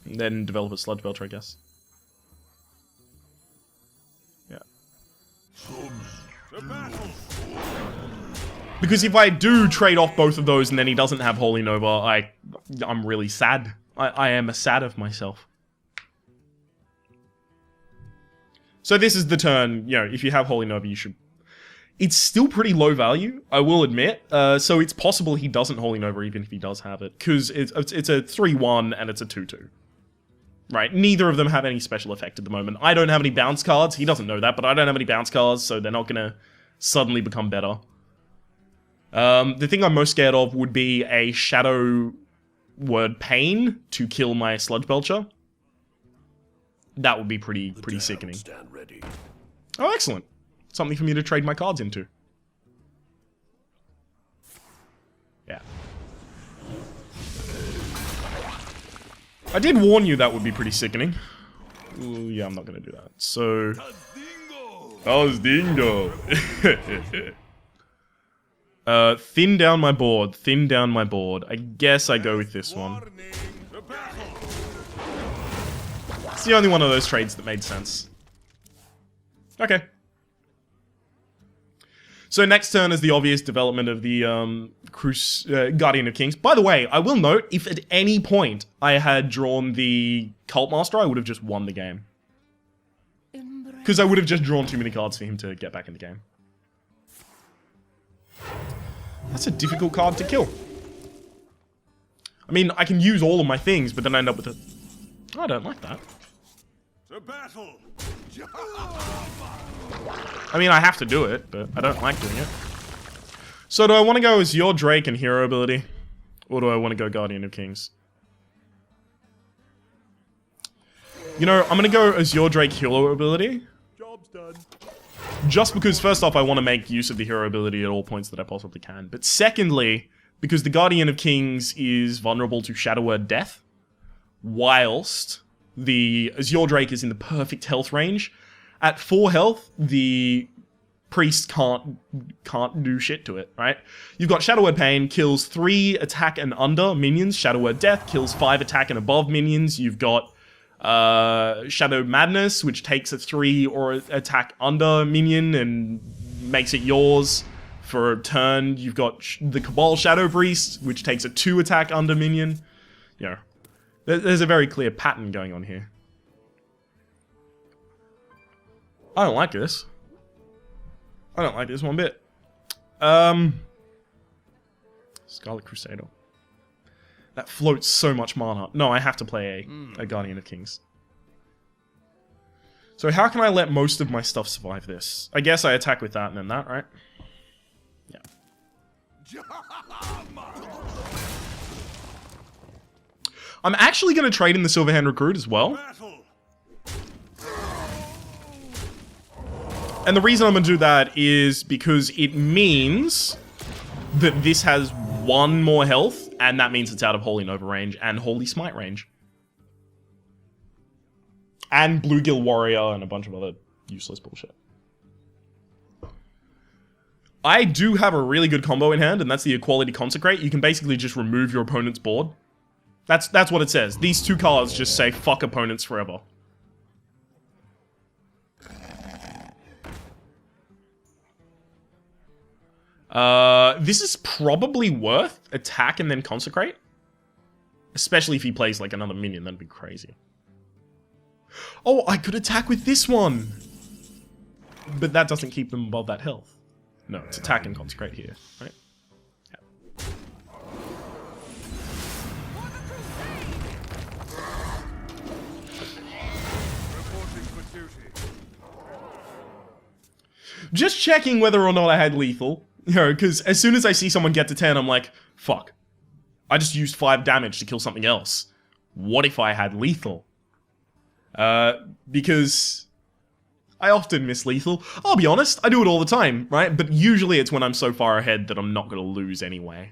A: And then develop a Sludge Belcher, I guess. Yeah. Because if I do trade off both of those and then he doesn't have Holy Nova, I'm really sad. I am sad of myself. So this is the turn, you know, if you have Holy Nova, you should... It's still pretty low value, I will admit. So it's possible he doesn't Holy Nova even if he does have it. Because it's a 3-1 and it's a 2-2. Right, neither of them have any special effect at the moment. I don't have any bounce cards. He doesn't know that, but I don't have any bounce cards, so they're not going to suddenly become better. The thing I'm most scared of would be a Shadow Word Pain to kill my Sludge Belcher. That would be pretty sickening.
D: Stand ready.
A: Oh, excellent. Something for me to trade my cards into. Yeah. I did warn you that would be pretty sickening. Ooh, yeah, I'm not going to do that. So... Dingo. Thin down my board. Thin down my board. I guess I go with this one. It's the only one of those trades that made sense. Okay. So next turn is the obvious development of the Guardian of Kings. By the way, I will note, if at any point I had drawn the Cult Master, I would have just won the game. Because I would have just drawn too many cards for him to get back in the game. That's a difficult card to kill. I mean, I can use all of my things, but then I end up with a... Oh, I don't like that.
D: To battle.
A: I mean, I have to do it, but I don't like doing it. So do I want to go as your Drake and Hero ability? Or do I want to go Guardian of Kings? You know, I'm going to go as your Drake Hero ability.
D: Job's done.
A: Just because, first off, I want to make use of the hero ability at all points that I possibly can. But secondly, because the Guardian of Kings is vulnerable to Shadow Word Death, whilst the Azure Drake is in the perfect health range. At 4 health, the priest can't do shit to it, right? You've got Shadow Word Pain, kills 3 attack and under minions. Shadow Word Death kills 5 attack and above minions. You've got Shadow Madness, which takes a 3 or attack under minion and makes it yours for a turn. You've got the Cabal Shadow Priest, which takes a 2 attack under minion. You know, there's a very clear pattern going on here. I don't like this. I don't like this one bit. Scarlet Crusader. That floats so much mana. No, I have to play a Guardian of Kings. So how can I let most of my stuff survive this? I guess I attack with that and then that, right? Yeah. I'm actually going to trade in the Silverhand Recruit as well. And the reason I'm going to do that is because it means that this has 1 more health, and that means it's out of Holy Nova range and Holy Smite range. And Bluegill Warrior and a bunch of other useless bullshit. I do have a really good combo in hand, and that's the Equality Consecrate. You can basically just remove your opponent's board. That's what it says. These 2 cards just say, fuck opponents forever. This is probably worth attack and then consecrate. Especially if he plays like another minion, that'd be crazy. Oh, I could attack with this one! But that doesn't keep them above that health. No, it's attack and consecrate here, right? Yeah. Just checking whether or not I had lethal. You know, because as soon as I see someone get to 10, I'm like, fuck. I just used 5 damage to kill something else. What if I had lethal? Because I often miss lethal. I'll be honest, I do it all the time, right? But usually it's when I'm so far ahead that I'm not going to lose anyway.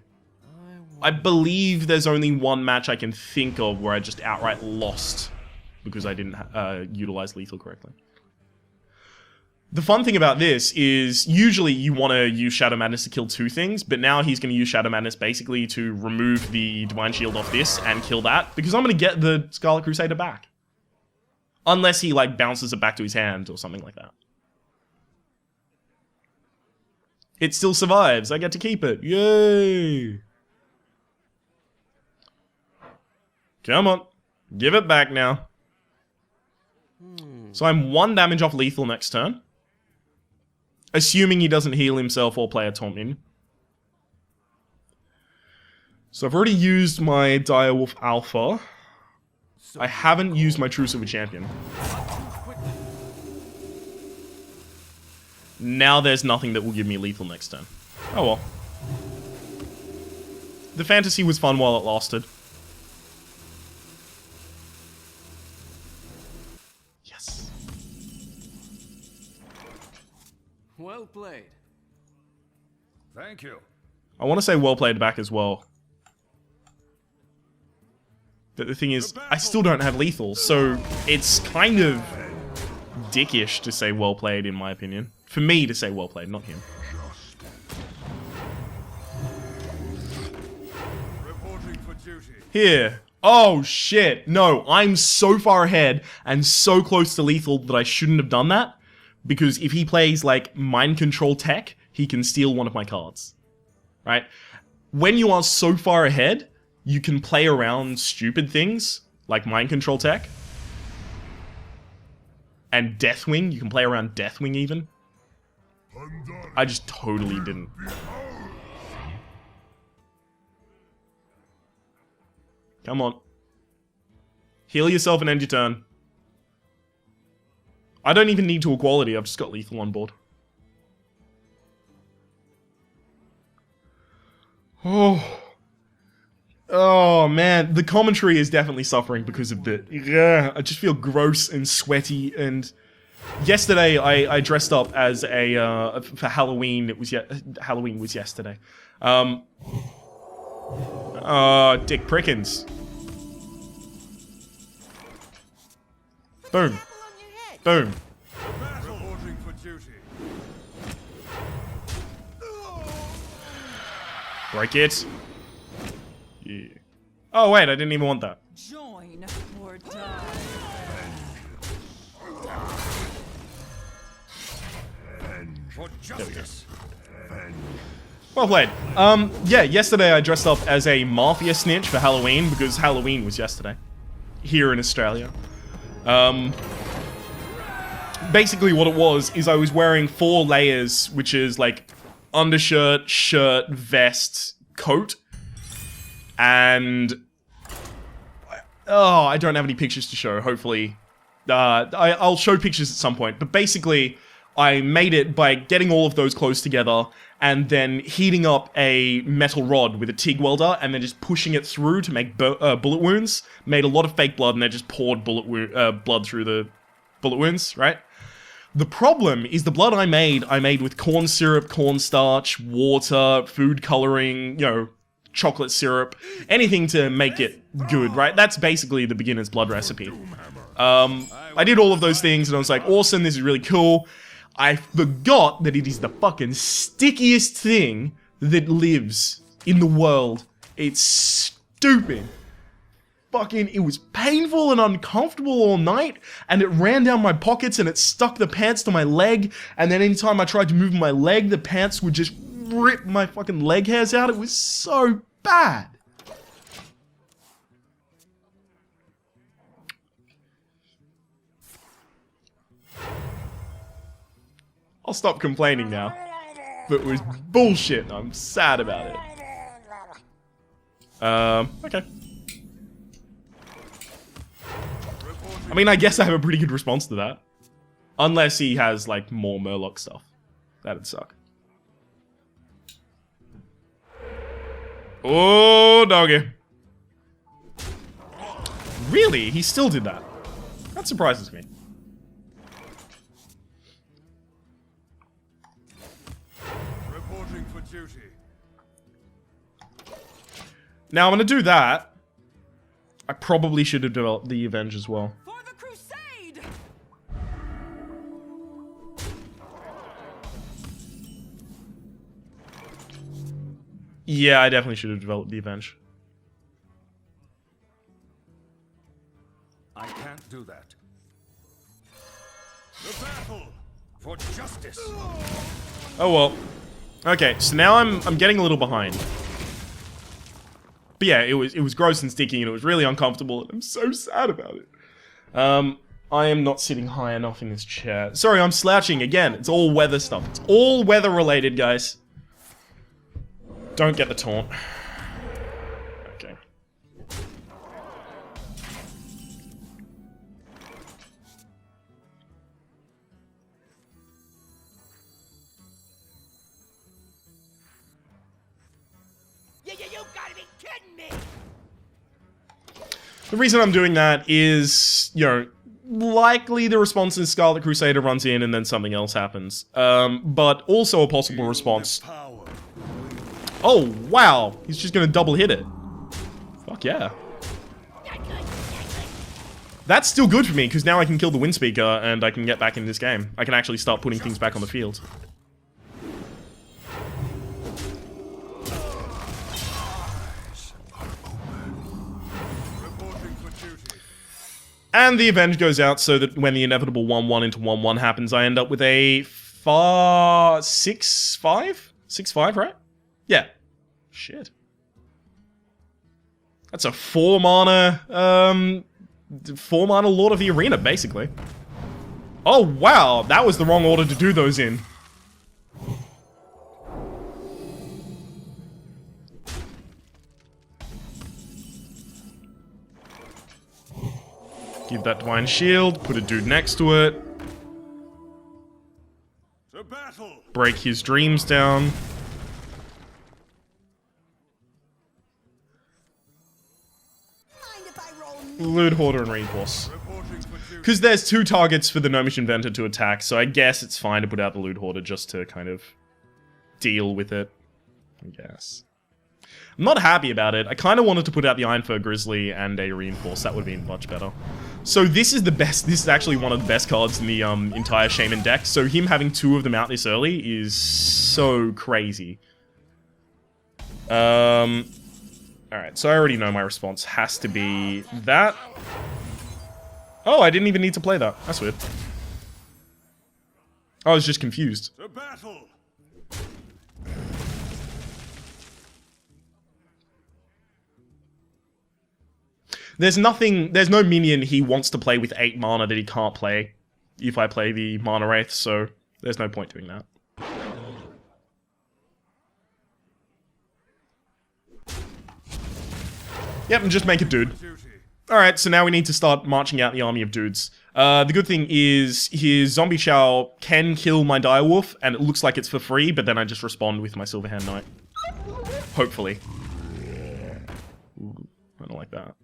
A: I believe there's only 1 match I can think of where I just outright lost because I didn't utilize lethal correctly. The fun thing about this is, usually you want to use Shadow Madness to kill 2 things, but now he's going to use Shadow Madness basically to remove the Divine Shield off this and kill that, because I'm going to get the Scarlet Crusader back. Unless he, like, bounces it back to his hand or something like that. It still survives. I get to keep it. Yay! Come on. Give it back now. So I'm 1 damage off lethal next turn. Assuming he doesn't heal himself or play a taunt minion. So I've already used my Direwolf Alpha. I haven't used my True Silver Champion. Now there's nothing that will give me lethal next turn. Oh well. The fantasy was fun while it lasted. Yes.
F: Well played.
D: Thank you.
A: I want to say well played back as well. But the thing is, I still don't have lethal, so it's kind of dickish to say well played, in my opinion. For me to say well played, not him.
D: Reporting for duty.
A: Here. Oh shit. No, I'm so far ahead and so close to lethal that I shouldn't have done that. Because if he plays, like, Mind Control Tech, he can steal one of my cards. Right? When you are so far ahead, you can play around stupid things, like Mind Control Tech. And Deathwing, you can play around Deathwing even. I just totally didn't. Come on. Heal yourself and end your turn. I don't even need to equality, I've just got lethal on board. Oh man, the commentary is definitely suffering because of the... Yeah, I just feel gross and sweaty, and... Yesterday, I dressed up as a... for Halloween, Halloween was yesterday. Dick Prickins. Boom. Boom.
D: Reporting for duty.
A: Break it. Yeah. Oh wait, I didn't even want that.
E: Join or die.
D: For justice.
A: Well played. Yeah, yesterday I dressed up as a Mafia Snitch for Halloween, because Halloween was yesterday. Here in Australia. Basically what it was is I was wearing 4 layers, which is like undershirt, shirt, vest, coat. And... Oh, I don't have any pictures to show, hopefully. I'll show pictures at some point, but basically... I made it by getting all of those clothes together and then heating up a metal rod with a TIG welder and then just pushing it through to make bullet wounds. Made a lot of fake blood and then just poured blood through the bullet wounds, right? The problem is the blood I made with corn syrup, cornstarch, water, food coloring, you know, chocolate syrup, anything to make it good, right? That's basically the beginner's blood recipe. I did all of those things and I was like, awesome, this is really cool. I forgot that it is the fucking stickiest thing that lives in the world. It's stupid. Fucking, it was painful and uncomfortable all night, and it ran down my pockets and it stuck the pants to my leg, and then anytime I tried to move my leg, the pants would just rip my fucking leg hairs out. It was so bad. I'll stop complaining now. But it was bullshit. I'm sad about it. Okay. I mean, I guess I have a pretty good response to that. Unless he has, like, more Murloc stuff. That'd suck. Oh, doggy. Really? He still did that? That surprises me.
D: Reporting for duty.
A: Now, I'm gonna do that. I probably should have developed the Avenge as well.
E: For the crusade!
A: Yeah, I definitely should have developed the Avenge.
D: I can't do that. The battle for justice.
A: Oh well. Okay, so now I'm getting a little behind. But yeah, it was gross and sticky and it was really uncomfortable and I'm so sad about it. I am not sitting high enough in this chair. Sorry, I'm slouching again. It's all weather stuff. It's all weather related, guys. Don't get the taunt. Okay.
G: You gotta be kidding me!
A: The reason I'm doing that is, you know, likely the response is Scarlet Crusader runs in and then something else happens. But also a possible response.
D: Power.
A: Oh, wow. He's just gonna double hit it. Fuck yeah. That's still good for me, because now I can kill the Wind Speaker and I can get back in this game. I can actually start putting things back on the field.
D: Reporting for duty.
A: And the Avenge goes out so that when the inevitable 1-1 into 1-1 happens, I end up with a 6-5? 6-5, right? Yeah. Shit. That's a 4 mana, 4 mana Lord of the Arena, basically. Oh, wow. That was the wrong order to do those in. Give that Divine Shield, put a dude next to it,
D: The battle.
A: break his dreams down.
G: Mind if I roll
A: Loot Hoarder and Reinforce.
D: Reporting for duty.
A: Because there's 2 targets for the Gnomish Inventor to attack, so I guess it's fine to put out the Loot Hoarder just to kind of deal with it. I guess. I'm not happy about it. I kind of wanted to put out the Iron Fur Grizzly and a Reinforce. That would have been much better. So this is the best. This is actually one of the best cards in the entire Shaman deck. So him having 2 of them out this early is so crazy. Alright, so I already know my response has to be that. Oh, I didn't even need to play that. That's weird. I was just confused.
D: The battle.
A: There's no minion he wants to play with 8 mana that he can't play if I play the Mana Wraith, so there's no point doing that. Yep, and just make a dude.
D: Duty.
A: Alright, so now we need to start marching out the army of dudes. The good thing is, his Zombie Chow can kill my Direwolf, and it looks like it's for free, but then I just respond with my Silverhand Knight. Hopefully. Ooh, I don't like that.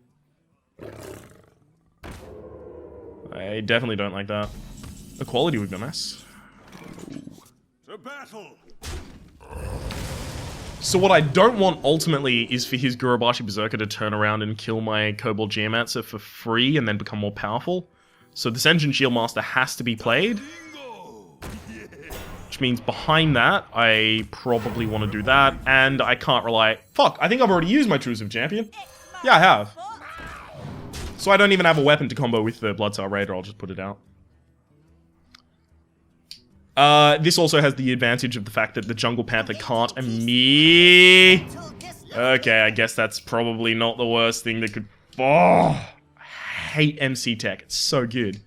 A: I definitely don't like that. Equality would be nice.
D: To battle!
A: So what I don't want ultimately is for his Gurubashi Berserker to turn around and kill my Kobold Geomancer for free and then become more powerful. So this Engine Shieldmaster has to be played. Which means behind that, I probably want to do that. And I can't rely... Fuck, I think I've already used my Truce of Champion. Yeah, I have. So I don't even have a weapon to combo with the Bloodstar Raider, I'll just put it out. This also has the advantage of the fact that the Jungle Panther can't Okay, I guess that's probably not the worst thing that could... Oh, I hate MC Tech. It's so good.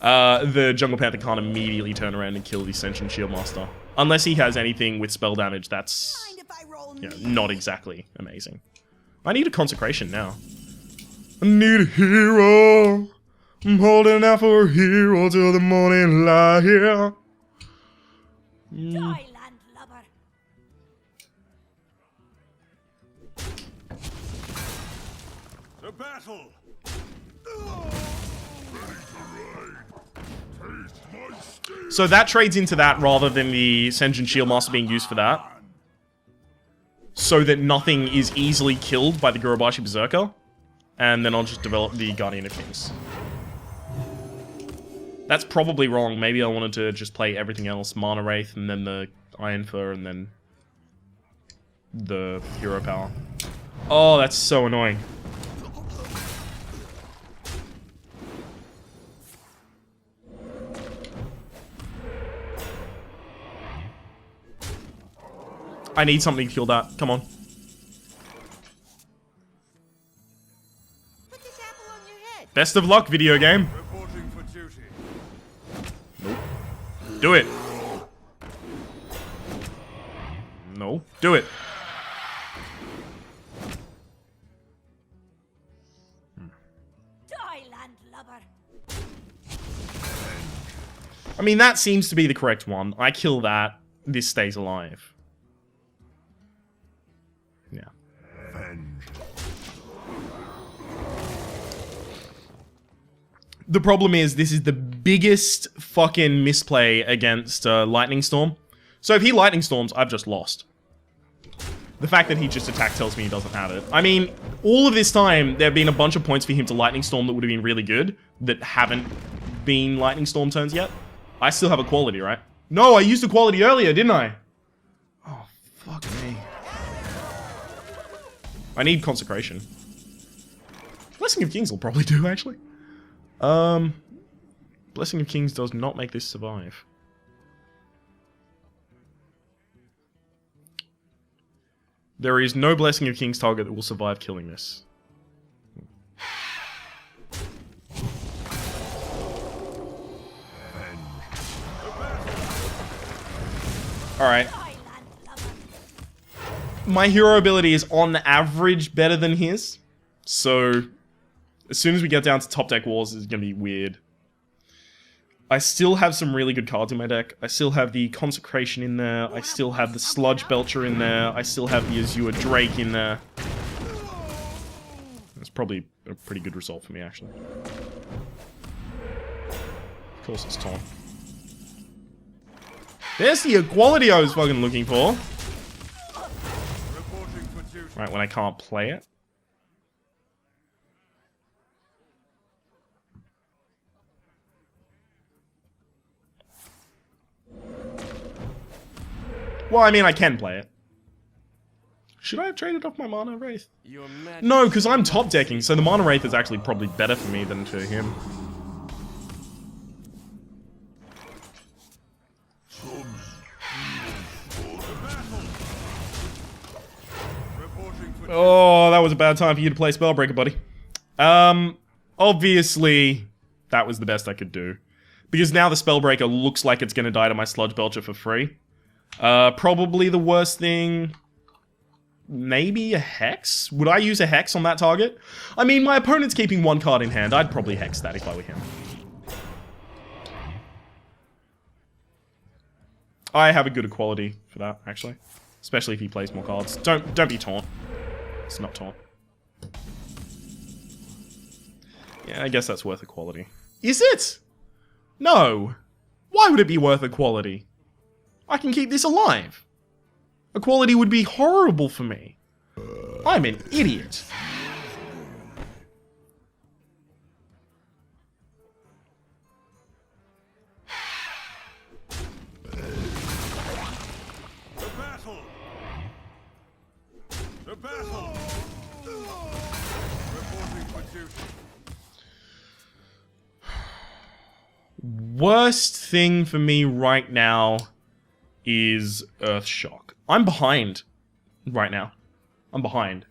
A: The Jungle Panther can't immediately turn around and kill the Sentient Shieldmaster. Unless he has anything with spell damage that's...
G: Mind if I roll
A: You know,
G: me?
A: not exactly amazing. I need a Consecration now. I need a hero. I'm holding out for a hero till the morning light here.
G: Die, landlubber.
D: To battle!
A: So that trades into that rather than the Sentient Shieldmaster being used for that. So that nothing is easily killed by the Gurubashi Berserker. And then I'll just develop the Guardian of Kings. That's probably wrong. Maybe I wanted to just play everything else. Mana Wraith, and then the Iron Fur, and then the Hero Power. Oh, that's so annoying. I need something to kill that. Come on.
G: Put this apple on your head.
A: Best of luck, video game.
D: Reporting for duty.
A: Do it. No. Do it.
G: Die, landlubber.
A: I mean, that seems to be the correct one. I kill that. This stays alive. Yeah. The problem is, this is the biggest fucking misplay against Lightning Storm. So if he Lightning Storms, I've just lost. The fact that he just attacked tells me he doesn't have it. I mean, all of this time, there have been a bunch of points for him to Lightning Storm that would have been really good, that haven't been Lightning Storm turns yet. I still have Equality, right? No, I used Equality earlier, didn't I? Oh, fuck me. I need Consecration. Blessing of Kings will probably do, actually. Blessing of Kings does not make this survive. There is no Blessing of Kings target that will survive killing this. Alright. My hero ability is on average better than his. So, as soon as we get down to top deck wars, it's going to be weird. I still have some really good cards in my deck. I still have the Consecration in there. I still have the Sludge Belcher in there. I still have the Azure Drake in there. That's probably a pretty good result for me, actually. Of course it's Taunt. There's the Equality I was fucking looking for.
D: Reporting for duty.
A: Right, when I can't play it. Well, I mean, I can play it. Should I have traded off my Mana Wraith?
F: Your
A: No, because I'm top decking, so the Mana Wraith is actually probably better for me than for him.
D: Reporting for
A: Oh, that was a bad time for you to play Spellbreaker, buddy. Obviously, that was the best I could do. Because now the Spellbreaker looks like it's going to die to my Sludge Belcher for free. Probably the worst thing... Maybe a Hex? Would I use a Hex on that target? I mean, my opponent's keeping one card in hand. I'd probably Hex that if I were him. I have a good Equality for that, actually. Especially if he plays more cards. Don't be Taunt. It's not Taunt. Yeah, I guess that's worth Equality. Is it? No. Why would it be worth equality? I can keep this alive. Equality would be horrible for me. I'm an idiot.
D: To battle! To battle! Reporting for duty.
A: Worst thing for me right now is Earth Shock. I'm behind right now. I'm behind.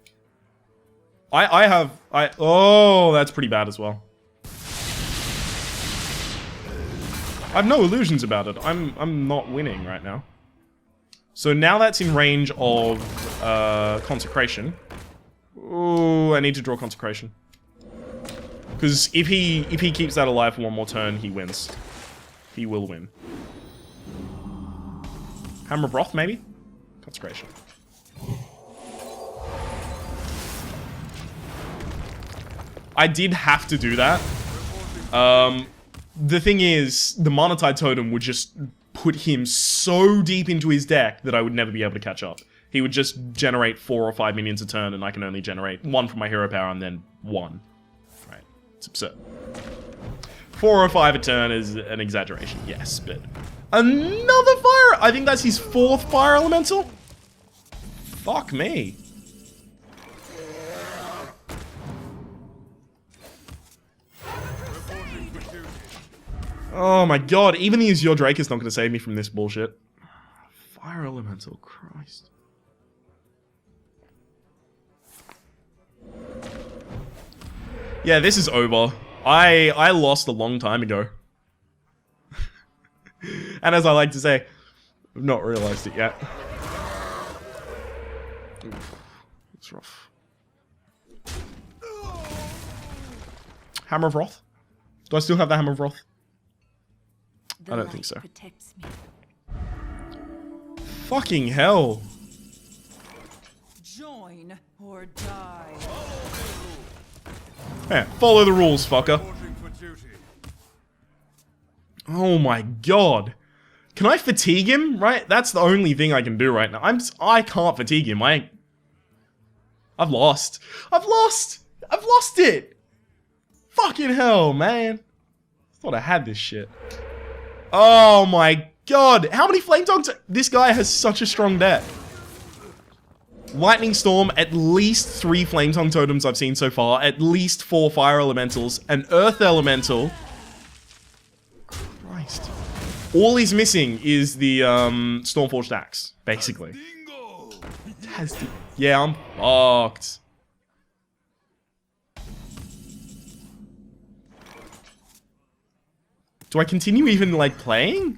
A: Oh, that's pretty bad as well. I have no illusions about it. I'm not winning right now. So now that's in range of Consecration. Oh, I need to draw Consecration. Because if he keeps that alive for one more turn, he wins. He will win. Hammer of Wrath, maybe? Consecration. I did have to do that. The thing is, the Mana Tide Totem would just put him so deep into his deck that I would never be able to catch up. He would just generate 4 or 5 minions a turn, and I can only generate 1 from my hero power and then 1. Right. It's absurd. 4 or 5 a turn is an exaggeration, yes, but... Another fire! I think that's his 4th fire elemental? Fuck me. Oh my god, even the Azure Drake is not going to save me from this bullshit. Fire elemental, Christ. Yeah, this is over. I lost a long time ago. And as I like to say, I've not realized it yet. Oof, it's rough. Hammer of Wrath? Do I still have the Hammer of Wrath? I don't think so.
G: Protects me.
A: Fucking hell.
E: Join or die.
A: Yeah, follow the rules, fucker.
D: Reporting for duty.
A: Oh my god. Can I fatigue him? Right? That's the only thing I can do right now. I can't fatigue him. I've lost. I've lost it. Fucking hell, man. Thought I had this shit. Oh my god. How many Flame Tongues? This guy has such a strong deck. Lightning Storm, at least 3 Flame Tongue Totems I've seen so far. At least 4 Fire Elementals. An Earth Elemental. Christ. All he's missing is the Stormforged Axe, basically. Yeah, I'm fucked. Do I continue even, like, playing?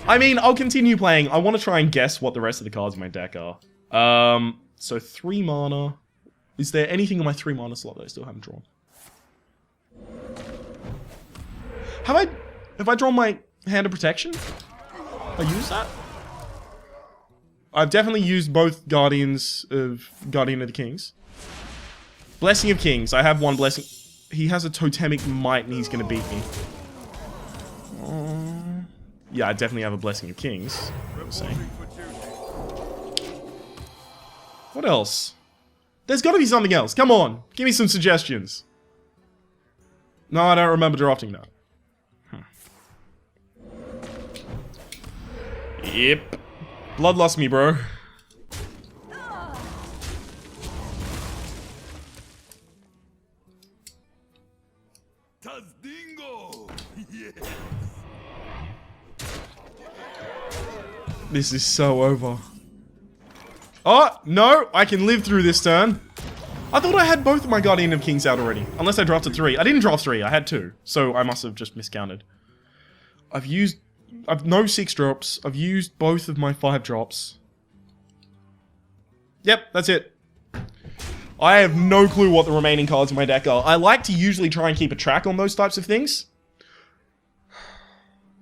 A: I mean, I'll continue playing. I want to try and guess what the rest of the cards in my deck are. So 3 mana. Is there anything in my 3 mana slot that I still haven't drawn? Have I drawn my Hand of Protection? I used that? I've definitely used both Guardian of the Kings. Blessing of Kings. I have 1 Blessing. He has a Totemic Might and he's gonna beat me. Yeah, I definitely have a Blessing of Kings. What else? There's gotta be something else. Come on, give me some suggestions. No, I don't remember drafting that. Yep. Bloodlust me, bro.
D: Tazdingo! Yes.
A: This is so over. Oh, no! I can live through this turn. I thought I had both of my Guardian of Kings out already. Unless I drafted 3. I didn't draft 3, I had 2. So I must have just miscounted. I've no 6 drops. I've used both of my 5 drops. Yep, that's it. I have no clue what the remaining cards in my deck are. I like to usually try and keep a track on those types of things.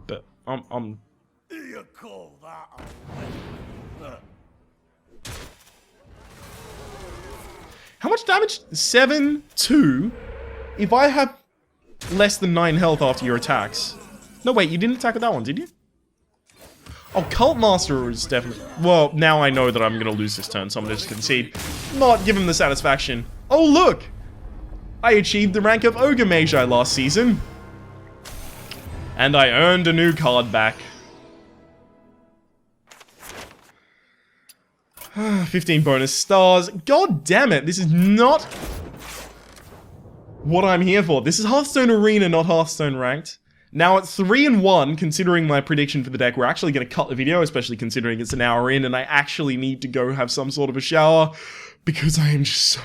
A: But I'm
D: You call that
A: How much damage? 7, 2. If I have less than 9 health after your attacks. No, wait, you didn't attack with that one, did you? Oh, Cult Master is definitely... Well, now I know that I'm going to lose this turn, so I'm going to just concede. Not give him the satisfaction. Oh, look! I achieved the rank of Ogre Magi last season. And I earned a new card back. 15 bonus stars. God damn it, this is not what I'm here for. This is Hearthstone Arena, not Hearthstone Ranked. Now at 3-1, considering my prediction for the deck, we're actually going to cut the video, especially considering it's an hour in and I actually need to go have some sort of a shower because I am just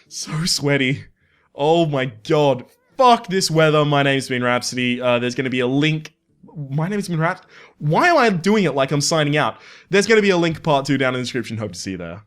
A: so sweaty. Oh my god. Fuck this weather. My name's been Rhapsody. There's going to be a link. My name's been Why am I doing it like I'm signing out? There's going to be a link part 2 down in the description. Hope to see you there.